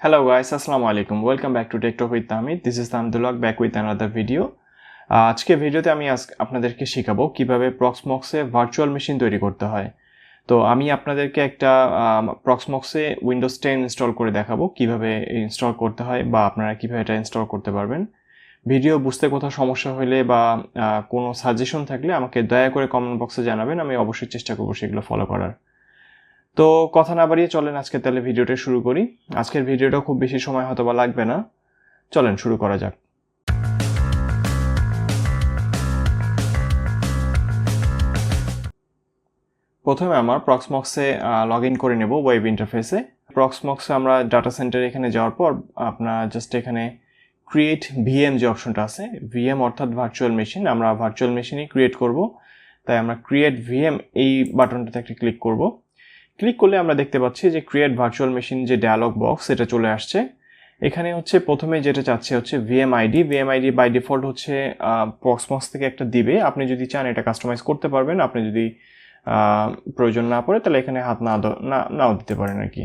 Hello guys, Assalamu alaikum. Welcome back to Tech Talk with Tahmid. This is Tahmid back with another video. আজকে ভিডিওতে আমি আপনাদেরকে শেখাবো কিভাবে প্রক্সমক্সে ভার্চুয়াল মেশিন তৈরি করতে হয়। তো আমি আপনাদেরকে একটা প্রক্সমক্সে উইন্ডোজ 10 ইনস্টল করে দেখাবো কিভাবে ইনস্টল করতে হয় বা আপনারা কিভাবে এটা ইনস্টল করতে পারবেন। ভিডিও বুঝতে কোথাও সমস্যা হলে বা কোনো সাজেশন থাকলে আমাকে দয়া করে কমেন্ট বক্সে জানাবেন, আমি অবশ্যই চেষ্টা করব সেগুলো ফলো করার। তো কথা না বাড়িয়ে চলেন আজকে তাহলে ভিডিওটা শুরু করি। আজকের ভিডিওটা খুব বেশি সময় হয়তো বা লাগবে না, চলেন শুরু করা যাক। প্রথমে আমার প্রক্সমক্সে লগ ইন করে নেব ওয়েব ইন্টারফেসে। প্রক্সমক্সে আমরা ডাটা সেন্টারে এখানে যাওয়ার পর আপনার জাস্ট এখানে ক্রিয়েট ভিএম যে অপশনটা আছে, ভিএম অর্থাৎ ভার্চুয়াল মেশিন, আমরা ভার্চুয়াল মেশিনই ক্রিয়েট করব। তাই আমরা ক্রিয়েট ভিএম এই বাটনটাতে একটা ক্লিক করব। ক্লিক করলে আমরা দেখতে পাচ্ছি যে ক্রিয়েট ভার্চুয়াল মেশিন যে ডায়ালগ বক্স এটা চলে আসছে। এখানে হচ্ছে প্রথমে যেটা চাচ্ছে হচ্ছে ভিএম আইডি বাই ডিফল্ট হচ্ছে প্রক্সমক্স থেকে একটা দিবে। আপনি যদি চান এটা কাস্টমাইজ করতে পারবেন, আপনি যদি প্রয়োজন না পড়ে তাহলে এখানে হাত নাও দিতে পারেন আর কি।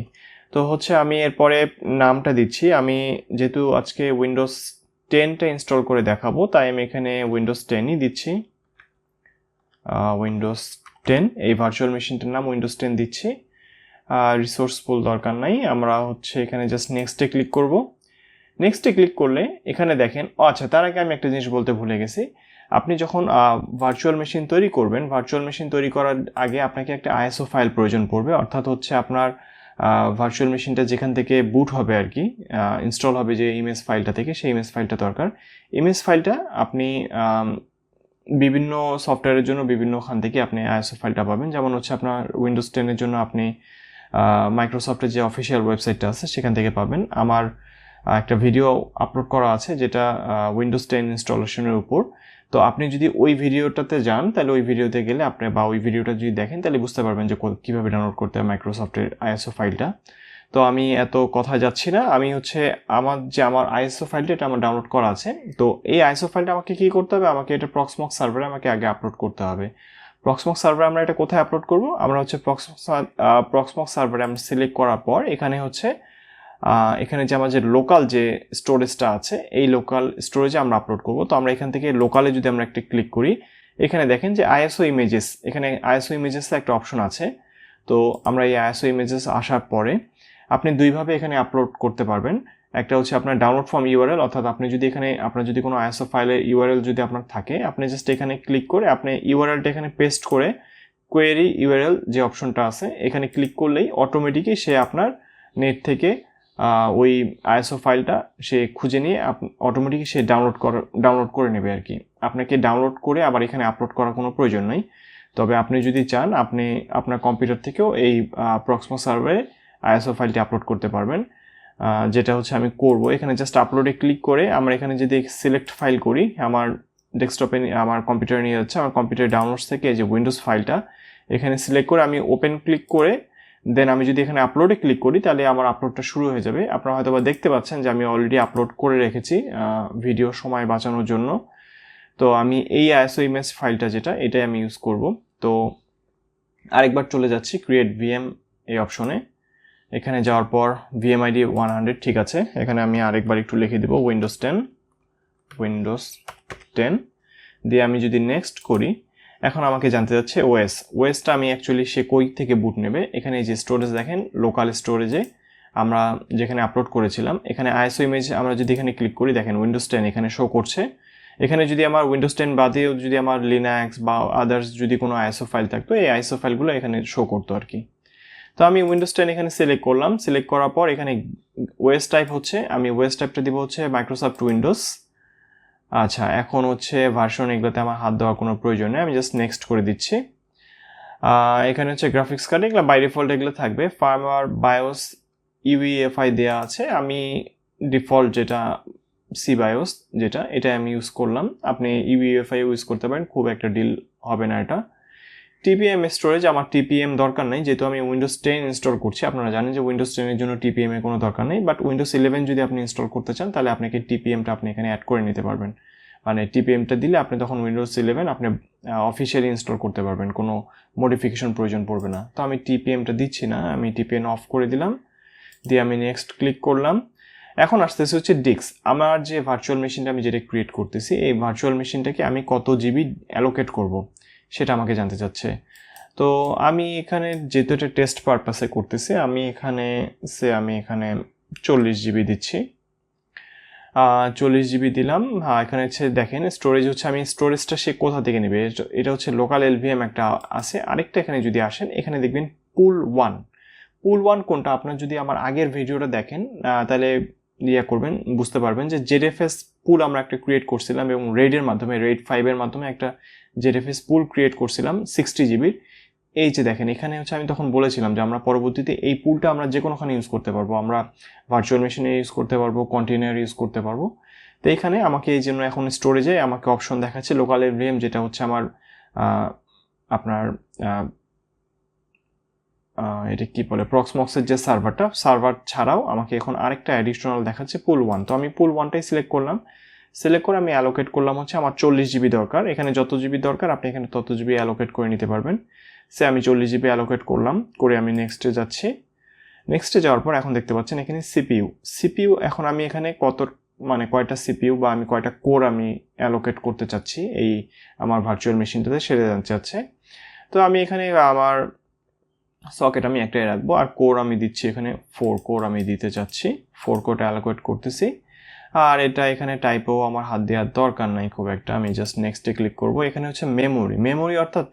তো হচ্ছে আমি এরপরে নামটা দিচ্ছি। আমি যেহেতু আজকে উইন্ডোজ 10টা ইনস্টল করে দেখাবো তাই আমি এখানে উইন্ডোজ 10ই দিচ্ছি। উইন্ডোজ 10 এই ভার্চুয়াল মেশিনটার নাম উইন্ডোজ 10 দিচ্ছি। রিসোর্স পুল দরকার নাই, আমরা হচ্ছে এখানে জাস্ট নেক্সটে ক্লিক করব। নেক্সটে ক্লিক করলে এখানে দেখেন, আচ্ছা তার আগে আমি একটা জিনিস বলতে ভুলে গেছি। আপনি যখন ভার্চুয়াল মেশিন তৈরি করবেন, ভার্চুয়াল মেশিন তৈরি করার আগে আপনাকে একটা আইএসও ফাইল প্রয়োজন পড়বে, অর্থাৎ হচ্ছে আপনার ভার্চুয়াল মেশিনটা যেখান থেকে বুট হবে আর কি, ইনস্টল হবে যে ইমেজ ফাইলটা থেকে, সেই ইমেজ ফাইলটা দরকার। ইমেজ ফাইলটা আপনি বিভিন্ন সফটওয়্যারের জন্য বিভিন্নখান থেকে আপনি আইএসও ফাইলটা পাবেন। যেমন হচ্ছে আপনার উইন্ডোজ 10-এর জন্য আপনি মাইক্রোসফটের যে অফিসিয়াল ওয়েবসাইটটা আছে সেখান থেকে পাবেন। আমার একটা ভিডিও আপলোড করা আছে যেটা উইন্ডোজ 10 ইনস্টলেশনের উপর। তো আপনি যদি ওই ভিডিওটাতে যান তাহলে ওই ভিডিওতে গেলে আপনি বা ওই ভিডিওটা যদি দেখেন তাহলে বুঝতে পারবেন যে কীভাবে ডাউনলোড করতে হয় মাইক্রোসফটের আইএসও ফাইলটা। তো আমি এত কথা যাচ্ছি না, আমি হচ্ছে আমার আইএসও ফাইলটা এটা আমার ডাউনলোড করা আছে। তো এই আইএসও ফাইলটা আমাকে কী করতে হবে, আমাকে এটা প্রক্সমক্স সার্ভারে আমাকে আগে আপলোড করতে হবে। প্রক্সমক্স সার্ভারে আমরা এটা কোথায় আপলোড করব, আমরা হচ্ছে প্রক্সমক্স সার্ভারে আমরা সিলেক্ট করার পর এখানে হচ্ছে এখানে যে আমার যে লোকাল যে স্টোরেজটা আছে এই লোকাল স্টোরেজে আমরা আপলোড করব। তো আমরা এখান থেকে লোকালে যদি আমরা একটা ক্লিক করি, এখানে দেখেন যে আইএসও ইমেজেস, এখানে আইএসও ইমেজেসে একটা অপশন আছে। তো আমরা এই আইএসও ইমেজেস আসার পরে আপনি দুইভাবে এখানে আপলোড করতে পারবেন। একটা হচ্ছে আপনার ডাউনলোড ফ্রম ইউআরএল, অর্থাৎ আপনি যদি এখানে আপনার যদি কোনো আইএসও ফাইলের ইউআরএল যদি আপনার থাকে, আপনি জাস্ট এখানে ক্লিক করে আপনি ইউআরএলটা এখানে পেস্ট করে কোয়েরি ইউআরএল যে অপশনটা আছে এখানে ক্লিক করলেই অটোমেটিকই সে আপনার নেট থেকে ওই আইএসও ফাইলটা সে খুঁজে নিয়ে অটোমেটিকই সে ডাউনলোড করে নেবে আর কি। আপনাকে ডাউনলোড করে আবার এখানে আপলোড করার কোনো প্রয়োজন নেই। তবে আপনি যদি চান আপনি আপনার কম্পিউটার থেকেও এই প্রক্সমক্স সার্ভারে আইএসও ফাইলটি আপলোড করতে পারবেন, যেটা হচ্ছে আমি করব। এখানে জাস্ট আপলোডে ক্লিক করে আমরা এখানে যদি সিলেক্ট ফাইল করি, আমার ডেস্কটপে আমার কম্পিউটারে নিয়ে যাচ্ছে, আমার কম্পিউটার ডাউনলোডস থেকে যে উইন্ডোজ ফাইলটা এখানে সিলেক্ট করে আমি ওপেন ক্লিক করে দেন আমি যদি এখানে আপলোডে ক্লিক করি তাহলে আমার আপলোডটা শুরু হয়ে যাবে। আপনারা হয়তো বা দেখতে পাচ্ছেন যে আমি অলরেডি আপলোড করে রেখেছি ভিডিও সময় বাঁচানোর জন্য। তো আমি এই আইএসও ইমেজ ফাইলটা যেটা এটাই আমি ইউজ করব। তো আরেকবার চলে যাচ্ছি ক্রিয়েট ভিএম এই অপশনে। এখানে যাওয়ার পর ভিএম আইডি 100 ঠিক আছে, এখানে আমি আরেকবার একটু লিখে দেবো উইন্ডোজ 10 দিয়ে আমি যদি নেক্সট করি, এখন আমাকে জানতে যাচ্ছে ওএসটা আমি অ্যাকচুয়ালি সে কই থেকে বুট নেবে। এখানে যে স্টোরেজ দেখেন লোকাল স্টোরেজে আমরা যেখানে আপলোড করেছিলাম, এখানে আইএসও ইমেজ আমরা যদি এখানে ক্লিক করি দেখেন উইন্ডোজ 10 এখানে শো করছে। এখানে যদি আমার উইন্ডোজ 10 বাদেও যদি আমার লিনাক্স বা আদার্স যদি কোনো আইএসও ফাইল থাকতো এই আইএসও ফাইলগুলো এখানে শো করতো আর কি। তো আমি উইন্ডোজ 10 এখানে সিলেক্ট করলাম। সিলেক্ট করার পর এখানে ওএস টাইপ হচ্ছে, আমি ওএস টাইপটা দিব হচ্ছে মাইক্রোসফট উইন্ডোজ। আচ্ছা এখন হচ্ছে ভার্সন এগুলোতে আমার হাত দেওয়ার কোনো প্রয়োজন নেই, আমি জাস্ট নেক্সট করে দিচ্ছি। এখানে হচ্ছে গ্রাফিক্স কার্ড এগুলো বাই ডিফল্ট এগুলো থাকবে। ফার্মওয়্যার বায়োস ইউইএফআই দেওয়া আছে, আমি ডিফল্ট যেটা সি বায়োস যেটা এটা আমি ইউজ করলাম। আপনি ইউইএফআই ইউজ করতে পারেন, খুব একটা ডিল হবে না এটা। টিপিএম স্টোরেজ আমার টিপিএম দরকার নেই, যেহেতু আমি উইন্ডোজ 10 ইনস্টল করছি। আপনারা জানেন যে উইন্ডোজ 10 এর জন্য টিপিএম এর কোনো দরকার নেই, বাট উইন্ডোজ 11 যদি আপনি ইনস্টল করতে চান তাহলে আপনাকে টিপিএমটা আপনি এখানে অ্যাড করে নিতে পারবেন। মানে টিপিএমটা দিলে আপনি তখন উইন্ডোজ 11 আপনি অফিসিয়ালি ইনস্টল করতে পারবেন, কোনো মডিফিকেশন প্রয়োজন পড়বে না। তো আমি টিপিএমটা দিচ্ছি না, আমি টিপিএম অফ করে দিলাম। দিয়ে আমি নেক্সট ক্লিক করলাম। এখন আসতেছে হচ্ছে ডিস্ক। আমার যে ভার্চুয়াল মেশিনটা আমি যেটা ক্রিয়েট করতেছি, এই ভার্চুয়াল মেশিনটাকে আমি কত জিবি অ্যালোকেট করব সেটা আমাকে জানতে চাচ্ছে। তো আমি এখানে যেহেতু এটা টেস্ট পারপাসে করতেছি, আমি এখানে 40 জিবি দিচ্ছি। 40 জিবি দিলাম। এখানে হচ্ছে দেখেন স্টোরেজ হচ্ছে, আমি স্টোরেজটা সে কোথা থেকে নেবে, এটা হচ্ছে লোকাল এলভিএম একটা আছে। আরেকটা এখানে যদি আসেন, এখানে দেখবেন পুল ওয়ান কোনটা, আপনার যদি আমার আগের ভিডিওটা দেখেন তাহলে করবেন, বুঝতে পারবেন যে জেডএফএস পুল আমরা একটা ক্রিয়েট করছিলাম এবং রেড 5 এর মাধ্যমে একটা জেডএফএস পুল ক্রিয়েট করছিলাম 60 জিবির। এই যে দেখেন এখানে হচ্ছে আমি তখন বলেছিলাম যে আমরা পরবর্তীতে এই পুলটা আমরা যে কোনোখানে ইউজ করতে পারবো, আমরা ভার্চুয়াল মেশিনে ইউজ করতে পারবো, কন্টেনার ইউজ করতে পারবো। তো এখানে আমাকে এই জন্য এখন স্টোরেজে আমাকে অপশন দেখাচ্ছে লোকাল এলভিএম, যেটা হচ্ছে আমার আপনার এটা কি বলে প্রক্সমক্সের যে সার্ভার ছাড়াও আমাকে এখন আরেকটা অ্যাডিশনাল দেখাচ্ছে পুল ওয়ান। তো আমি পুল ওয়ানটাই সিলেক্ট করলাম। সিলেক্ট করে আমি অ্যালোকেট করলাম হচ্ছে আমার 40 জিবি দরকার। এখানে যত জিবি দরকার আপনি এখানে তত জিবি অ্যালোকেট করে নিতে পারবেন। সে আমি 40 জিবি অ্যালোকেট করলাম, করে আমি নেক্সটে যাচ্ছি। নেক্সটে যাওয়ার পর এখন দেখতে পাচ্ছেন এখানে সিপিইউ এখন আমি এখানে কয়টা সিপিইউ বা আমি কয়টা কোর আমি অ্যালোকেট করতে চাচ্ছি এই আমার ভার্চুয়াল মেশিনটাতে, সেটা জানতে চাচ্ছে। তো আমি এখানে আমার সকেট আমি একটাই রাখবো, আর কোর আমি দিচ্ছি এখানে 4 কোর আমি দিতে চাচ্ছি, 4 কোরটা অ্যালোকেট করতেছি। আর এটা এখানে টাইপও আমার হাত দেওয়ার দরকার নাই খুব একটা, আমি জাস্ট নেক্সটে ক্লিক করব। এখানে হচ্ছে মেমোরি অর্থাৎ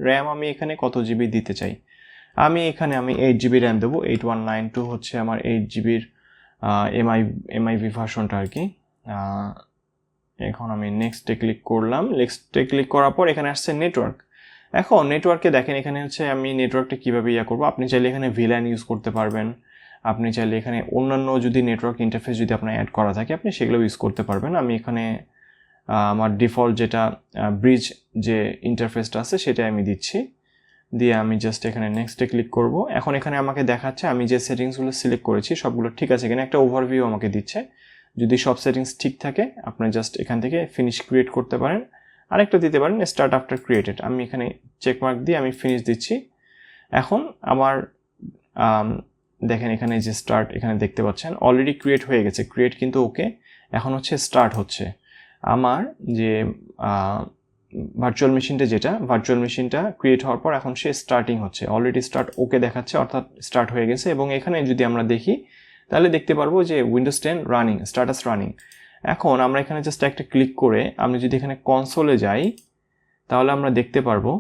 র্যাম আমি এখানে কত জিবি দিতে চাই। আমি 8 জিবি র্যাম দেবো। 8192 হচ্ছে আমার 8 জিবির এমআইভি ভার্সনটা আর কি। এখন আমি নেক্সটে ক্লিক করলাম। নেক্সটে ক্লিক করার পর এখানে আসছে নেটওয়ার্ক। এখন নেটওয়ার্কে দেখেন এখানে হচ্ছে আমি নেটওয়ার্কটা কীভাবে করবো। আপনি চাইলে এখানে ভিল্যান ইউজ করতে পারবেন, আপনি চাইলে এখানে অন্যান্য যদি নেটওয়ার্ক ইন্টারফেস যদি আপনার অ্যাড করা থাকে আপনি সেগুলো ইউজ করতে পারবেন। আমি এখানে আমার ডিফল্ট যেটা ব্রিজ যে ইন্টারফেসটা আছে সেটাই আমি দিচ্ছি, দিয়ে আমি জাস্ট এখানে নেক্সটে ক্লিক করব। এখন এখানে আমাকে দেখাচ্ছে আমি যে সেটিংসগুলো সিলেক্ট করেছি সবগুলো ঠিক আছে, এখানে একটা ওভারভিউ আমাকে দিচ্ছে। যদি সব সেটিংস ঠিক থাকে আপনি জাস্ট এখান থেকে ফিনিশ ক্রিয়েট করতে পারেন। আরেকটা দিতে পারেন স্টার্ট আফটার ক্রিয়েটেড, আমি এখানে চেকমার্ক দিয়ে আমি ফিনিশ দিচ্ছি। এখন আমার দেখেন এখানে যে স্টার্ট এখানে দেখতে পাচ্ছেন অলরেডি ক্রিয়েট হয়ে গেছে, ক্রিয়েট কিন্তু ওকে। এখন হচ্ছে স্টার্ট হচ্ছে আমার যে ভার্চুয়াল মেশিনটা ক্রিয়েট হওয়ার পর এখন সে স্টার্টিং হচ্ছে, অলরেডি স্টার্ট ওকে দেখাচ্ছে, অর্থাৎ স্টার্ট হয়ে গেছে। এবং এখানে যদি আমরা দেখি তাহলে দেখতে পারবো যে উইন্ডোজ 10 রানিং, স্ট্যাটাস রানিং। এখন আমরা এখানে জাস্ট একটা ক্লিক করে আমি যদি এখানে কনসোলে যাই তাহলে আমরা দেখতে পারবো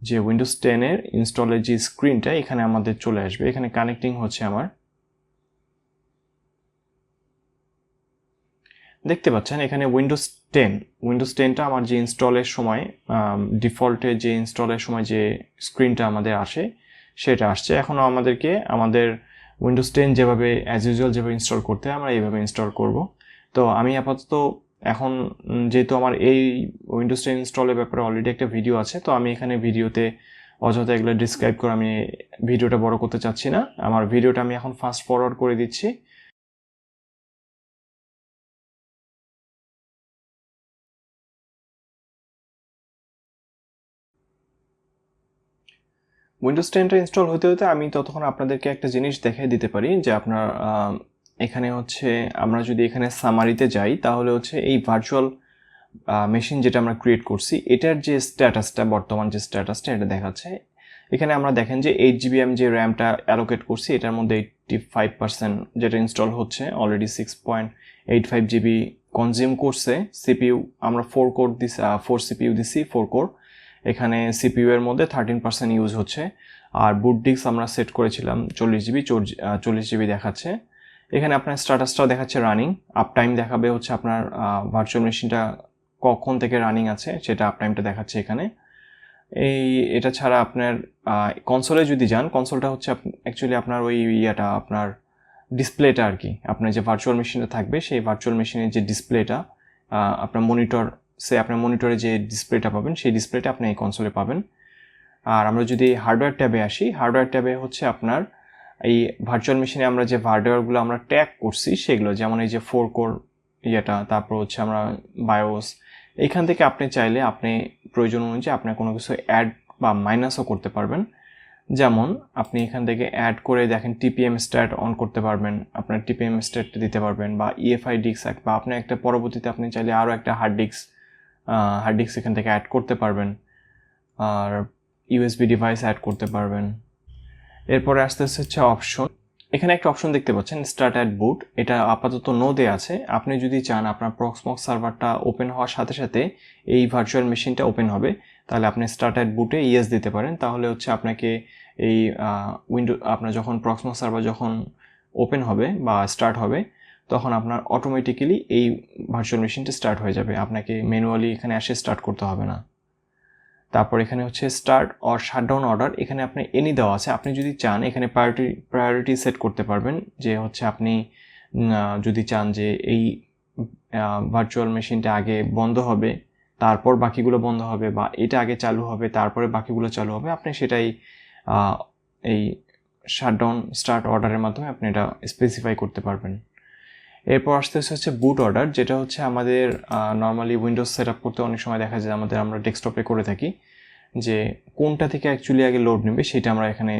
যে উইন্ডোজ 10 এর ইনস্টলের যে স্ক্রিনটা এখানে আমাদের চলে আসবে। এখানে কানেক্টিং হচ্ছে আমার, দেখতে পাচ্ছেন এখানে উইন্ডোজ 10টা আমার যে ইনস্টলের সময় ডিফল্টে যে ইনস্টলের সময় যে স্ক্রিনটা আমাদের আসে সেটা আসছে। এখনও আমাদেরকে আমাদের উইন্ডোজ 10 যেভাবে অ্যাজ ইউজুয়াল যেভাবে ইনস্টল করতে হয় আমরা এইভাবে ইনস্টল করব। তো আমি আপাতত এখন যেহেতু আমার এই উইন্ডোজ 10 ইনস্টলের ব্যাপারে অলরেডি একটা ভিডিও আছে, তো আমি এখানে ভিডিওতে অযথা এগুলো ডিসক্রাইব করে আমি ভিডিওটা বড় করতে চাচ্ছি না। আমার ভিডিওটা আমি এখন ফাস্ট ফরওয়ার্ড করে দিচ্ছি। উইন্ডোজ 10টা ইনস্টল হতে হতে আমি ততক্ষণ আপনাদেরকে একটা জিনিস দেখিয়ে দিতে পারি যে আপনার এখানে হচ্ছে আমরা যদি এখানে সামারিতে যাই তাহলে হচ্ছে এই ভার্চুয়াল মেশিন যেটা আমরা ক্রিয়েট করছি এটার যে স্ট্যাটাসটা, বর্তমান যে স্ট্যাটাসটা এটা দেখাচ্ছে। এখানে আমরা দেখেন যে 8 জিবি আমি যে র্যামটা অ্যালোকেট করছি এটার মধ্যে 85% যেটা ইনস্টল হচ্ছে, অলরেডি 6.85 জিবি কনজিউম করছে। সিপিইউ আমরা 4 সিপিইউ দিছি, 4 কোর। এখানে সিপিইউ এর মধ্যে 13% ইউজ হচ্ছে। আর বুট ডিস্ক আমরা সেট করেছিলাম 40 জিবি দেখাচ্ছে। এখানে আপনার স্ট্যাটাসটাও দেখাচ্ছে রানিং, আপ টাইম দেখাবে হচ্ছে আপনার ভার্চুয়াল মেশিনটা কখন থেকে রানিং আছে সেটা আপ টাইমটা দেখাচ্ছে এখানে। এটা ছাড়া আপনার কনসোলে যদি যান, কনসোলটা হচ্ছে অ্যাকচুয়ালি আপনার ওই আপনার ডিসপ্লেটা আর কি, আপনার যে ভার্চুয়াল মেশিনটা থাকবে সেই ভার্চুয়াল মেশিনের যে ডিসপ্লেটা আপনার আপনার মনিটরে যে ডিসপ্লেটা পাবেন সেই ডিসপ্লেটা আপনি এই কনসোলে পাবেন। আর আমরা যদি হার্ডওয়্যার ট্যাবে আসি, হার্ডওয়্যার ট্যাবে হচ্ছে আপনার এই ভার্চুয়াল মেশিনে আমরা যে হার্ডওয়্যারগুলো আমরা ট্যাগ করছি সেগুলো, যেমন এই যে 4 কোর তারপর হচ্ছে আমরা বায়োস, এইখান থেকে আপনি চাইলে আপনি প্রয়োজন অনুযায়ী আপনার কোনো কিছু অ্যাড বা মাইনাসও করতে পারবেন। যেমন আপনি এখান থেকে অ্যাড করে দেখেন টিপিএম স্ট্যাট অন করতে পারবেন, আপনার টিপিএম স্ট্যাট দিতে পারবেন, বা ইএফআই ডিস্ক বা আপনি একটা পরবর্তীতে আপনি চাইলে আরও একটা হার্ড ডিস্ক এখান থেকে অ্যাড করতে পারবেন, আর ইউএসবি ডিভাইস অ্যাড করতে পারবেন। এরপরে আসতে হচ্ছে অপশন। এখানে একটা অপশন দেখতে পাচ্ছেন স্টার্ট অ্যাট বুট, এটা আপাতত নো দে আছে। আপনি যদি চান আপনার প্রক্সমক্স সার্ভারটা ওপেন হওয়ার সাথে সাথে এই ভার্চুয়াল মেশিনটা ওপেন হবে, তাহলে আপনি স্টার্ট অ্যাট বুটে ইয়েস দিতে পারেন। তাহলে হচ্ছে আপনাকে এই আপনার যখন প্রক্সমক্স সার্ভার যখন ওপেন হবে বা স্টার্ট হবে, তখন আপনার অটোমেটিক্যালি এই ভার্চুয়াল মেশিনটা স্টার্ট হয়ে যাবে, আপনাকে ম্যানুয়ালি এখানে এসে স্টার্ট করতে হবে না। তারপর এখানে হচ্ছে স্টার্ট অর শাটডাউন অর্ডার, এখানে আপনি এনি দেওয়া আছে। আপনি যদি চান এখানে প্রায়োরিটি সেট করতে পারবেন, যে হচ্ছে আপনি যদি চান যে এই ভার্চুয়াল মেশিনটা আগে বন্ধ হবে তারপর বাকিগুলো বন্ধ হবে, বা এটা আগে চালু হবে তারপরে বাকিগুলো চালু হবে, আপনি সেটাই এই শাটডাউন স্টার্ট অর্ডারের মাধ্যমে আপনি এটা স্পেসিফাই করতে পারবেন। এরপর আসতে হচ্ছে বুট অর্ডার, যেটা হচ্ছে আমাদের নর্মালি উইন্ডোজ সেট আপ করতে অনেক সময় দেখা যায় আমরা ডেস্কটপে করে থাকি, যে কোনটা থেকে অ্যাকচুয়ালি আগে লোড নেবে সেটা আমরা এখানে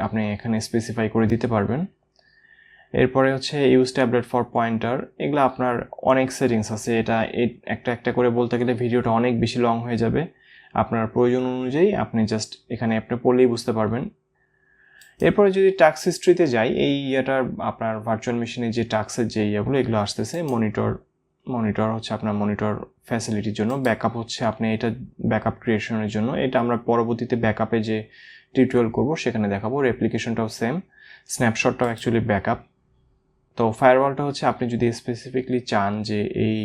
আপনি এখানে স্পেসিফাই করে দিতে পারবেন। এরপরে হচ্ছে ইউজ ট্যাবলেট ফর পয়েন্টার, এগুলো আপনার অনেক সেটিংস আছে, এটা একটা একটা করে বলতে গেলে ভিডিওটা অনেক বেশি লং হয়ে যাবে। আপনার প্রয়োজন অনুযায়ী আপনি জাস্ট এখানে আপনি পড়লেই বুঝতে পারবেন। এরপরে যদি টাস্ক হিস্ট্রিতে যাই, এই ইয়েটার আপনার ভার্চুয়াল মেশিনে যে টাস্কের যে ইয়েগুলো এগুলো আসতেছে। মনিটর হচ্ছে আপনার মনিটর ফ্যাসিলিটির জন্য, ব্যাকআপ হচ্ছে আপনি এটা ব্যাকআপ ক্রিয়েশনের জন্য, এটা আমরা পরবর্তীতে ব্যাকআপে যে টিউটোরিয়াল করব সেখানে দেখাবো। রেপ্লিকেশনটাও সেম, স্ন্যাপশটটাও অ্যাকচুয়ালি ব্যাকআপ। তো ফায়ারওয়ালটা হচ্ছে আপনি যদি স্পেসিফিকলি চান যে এই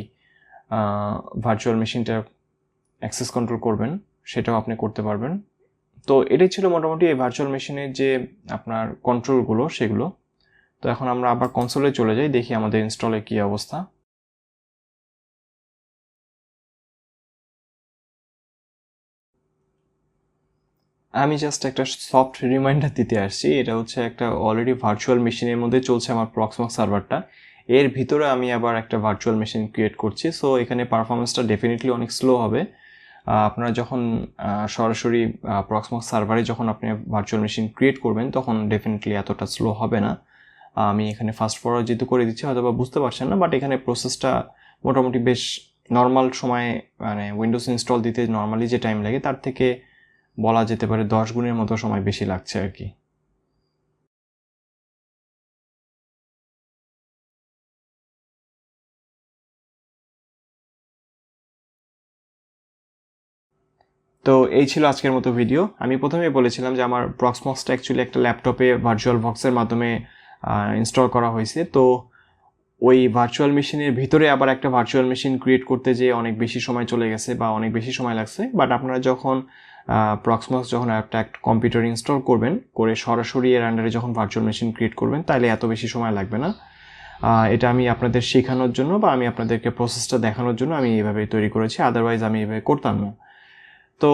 ভার্চুয়াল মেশিনটা অ্যাক্সেস কন্ট্রোল করবেন, সেটাও আপনি করতে পারবেন। তো এটাই ছিল মোটামুটি এই ভার্চুয়াল মেশিনের যে আপনার কন্ট্রোলগুলো সেগুলো। তো এখন আমরা আবার কনসোলে চলে যাই, দেখি আমাদের ইনস্টলে কী অবস্থা। আমি জাস্ট একটা সফট রিমাইন্ডার দিতে আসছি, এটা হচ্ছে একটা অলরেডি ভার্চুয়াল মেশিনের মধ্যে চলছে আমার প্রক্সমক্স সার্ভারটা, এর ভিতরে আমি আবার একটা ভার্চুয়াল মেশিন ক্রিয়েট করছি। সো এখানে পারফরমেন্সটা ডেফিনেটলি অনেক স্লো হবে। আপনারা যখন সরাসরি প্রক্সমক্স সার্ভারে যখন আপনি ভার্চুয়াল মেশিন ক্রিয়েট করবেন তখন ডেফিনেটলি এতটা স্লো হবে না। আমি এখানে ফাস্ট ফরওয়ার্ড যেহেতু করে দিচ্ছি হয়তো বা বুঝতে পারছেন না, বাট এখানে প্রসেসটা মোটামুটি বেশ নর্মাল সময়ে, মানে উইন্ডোজ ইনস্টল দিতে নর্মালি যে টাইম লাগে তার থেকে বলা যেতে পারে 10 গুণের মতো সময় বেশি লাগছে আর কি। তো এই ছিল আজকের মতো ভিডিও। আমি প্রথমেই বলেছিলাম যে আমার প্রক্সমক্সটা অ্যাকচুয়ালি একটা ল্যাপটপে ভার্চুয়াল বক্সের মাধ্যমে ইনস্টল করা হয়েছে। তো ওই ভার্চুয়াল মেশিনের ভিতরে আবার একটা ভার্চুয়াল মেশিন ক্রিয়েট করতে যেয়ে অনেক বেশি সময় চলে গেছে বা অনেক বেশি সময় লাগছে। বাট আপনারা যখন প্রক্সমক্স যখন একটা কম্পিউটার ইনস্টল করবেন, করে সরাসরি এর আন্ডারে যখন ভার্চুয়াল মেশিন ক্রিয়েট করবেন, তাহলে এত বেশি সময় লাগবে না। এটা আমি আপনাদের শেখানোর জন্য বা আমি আপনাদেরকে প্রসেসটা দেখানোর জন্য আমি এইভাবেই তৈরি করেছি, আদারওয়াইজ আমি এইভাবে করতাম না। তো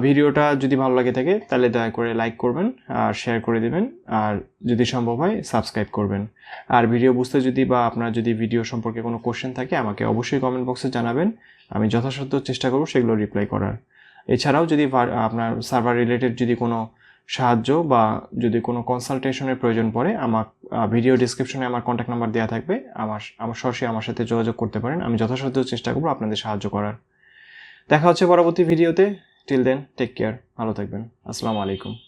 ভিডিওটা যদি ভালো লাগে থাকে তাহলে দয়া করে লাইক করবেন আর শেয়ার করে দেবেন, আর যদি সম্ভব হয় সাবস্ক্রাইব করবেন। আর ভিডিও বুঝতে যদি বা আপনার যদি ভিডিও সম্পর্কে কোনো কোশ্চেন থাকে আমাকে অবশ্যই কমেন্ট বক্সে জানাবেন, আমি যথাসাধ্য চেষ্টা করব সেগুলো রিপ্লাই করার। এছাড়াও যদি আপনার সার্ভার রিলেটেড যদি কোনো সাহায্য বা যদি কোনো কনসালটেশনের প্রয়োজন পড়ে, আমার ভিডিও ডিসক্রিপশনে আমার কন্ট্যাক্ট নাম্বার দেওয়া থাকবে, আমার সরাসরি আমার সাথে যোগাযোগ করতে পারেন, আমি যথাসাধ্য চেষ্টা করব আপনাদের সাহায্য করার। দেখা হচ্ছে পরবর্তী ভিডিওতে। টিল দেন টেক কেয়ার, ভালো থাকবেন। আসসালামু আলাইকুম।